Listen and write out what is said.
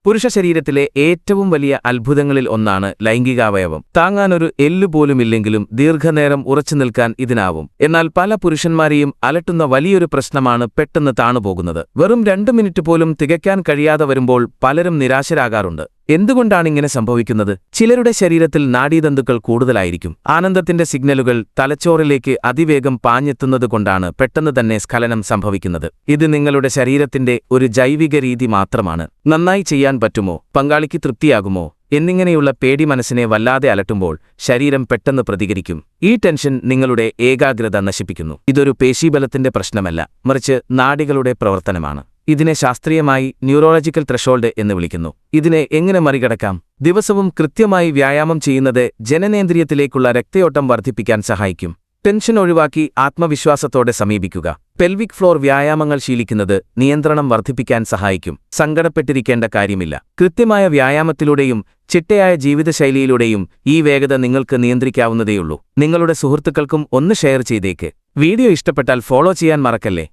പുരുഷ ശരീരത്തിലെ ഏറ്റവും വലിയ അത്ഭുതങ്ങളിൽ ഒന്നാണ് ലൈംഗികാവയവം. താങ്ങാനൊരു എല്ലുപോലുമില്ലെങ്കിലും ദീർഘനേരം ഉറച്ചുനിൽക്കാൻ ഇതിനാവും. എന്നാൽ പല പുരുഷന്മാരെയും അലട്ടുന്ന വലിയൊരു പ്രശ്നമാണ് പെട്ടെന്ന് താണുപോകുന്നത്. വെറും 2 മിനിറ്റ് പോലും തികയ്ക്കാൻ കഴിയാതെ വരുമ്പോൾ പലരും നിരാശരാകാറുണ്ട്. എന്തുകൊണ്ടാണിങ്ങനെ സംഭവിക്കുന്നത്? ചിലരുടെ ശരീരത്തിൽ നാഡീതന്തുക്കൾ കൂടുതലായിരിക്കും. ആനന്ദത്തിന്റെ സിഗ്നലുകൾ തലച്ചോറിലേക്ക് അതിവേഗം പാഞ്ഞെത്തുന്നതുകൊണ്ടാണ് പെട്ടെന്ന് തന്നെ സ്ഖലനം സംഭവിക്കുന്നത്. ഇത് നിങ്ങളുടെ ശരീരത്തിന്റെ ഒരു ജൈവിക രീതി മാത്രമാണ്. നന്നായി ചെയ്യാൻ പറ്റുമോ, പങ്കാളിക്ക് തൃപ്തിയാകുമോ എന്നിങ്ങനെയുള്ള പേടി മനസ്സിനെ വല്ലാതെ അലട്ടുമ്പോൾ ശരീരം പെട്ടെന്ന് പ്രതികരിക്കും. ഈ ടെൻഷൻ നിങ്ങളുടെ ഏകാഗ്രത നശിപ്പിക്കുന്നു. ഇതൊരു പേശീബലത്തിന്റെ പ്രശ്നമല്ല, മറിച്ച് നാഡികളുടെ പ്രവർത്തനമാണ്. ഇതിനെ ശാസ്ത്രീയമായി ന്യൂറോളജിക്കൽ ത്രെഷോൾഡ് എന്ന് വിളിക്കുന്നു. ഇതിനെ എങ്ങനെ മറികടക്കാം? ദിവസവും കൃത്യമായി വ്യായാമം ചെയ്യുന്നത് ജനനേന്ദ്രിയത്തിലേക്കുള്ള രക്തയോട്ടം വർദ്ധിപ്പിക്കാൻ സഹായിക്കും. ടെൻഷൻ ഒഴിവാക്കി ആത്മവിശ്വാസത്തോടെ സമീപിക്കുക. പെൽവിക് ഫ്ലോർ വ്യായാമങ്ങൾ ശീലിക്കുന്നത് നിയന്ത്രണം വർദ്ധിപ്പിക്കാൻ സഹായിക്കും. സങ്കടപ്പെട്ടിരിക്കേണ്ട കാര്യമില്ല. കൃത്യമായ വ്യായാമത്തിലൂടെയും ചിട്ടയായ ജീവിതശൈലിയിലൂടെയും ഈ വേഗത നിങ്ങൾക്ക് നിയന്ത്രിക്കാവുന്നതേയുള്ളൂ. നിങ്ങളുടെ സുഹൃത്തുക്കൾക്കും ഒന്ന് ഷെയർ ചെയ്തേക്ക്. വീഡിയോ ഇഷ്ടപ്പെട്ടാൽ ഫോളോ ചെയ്യാൻ മറക്കല്ലേ.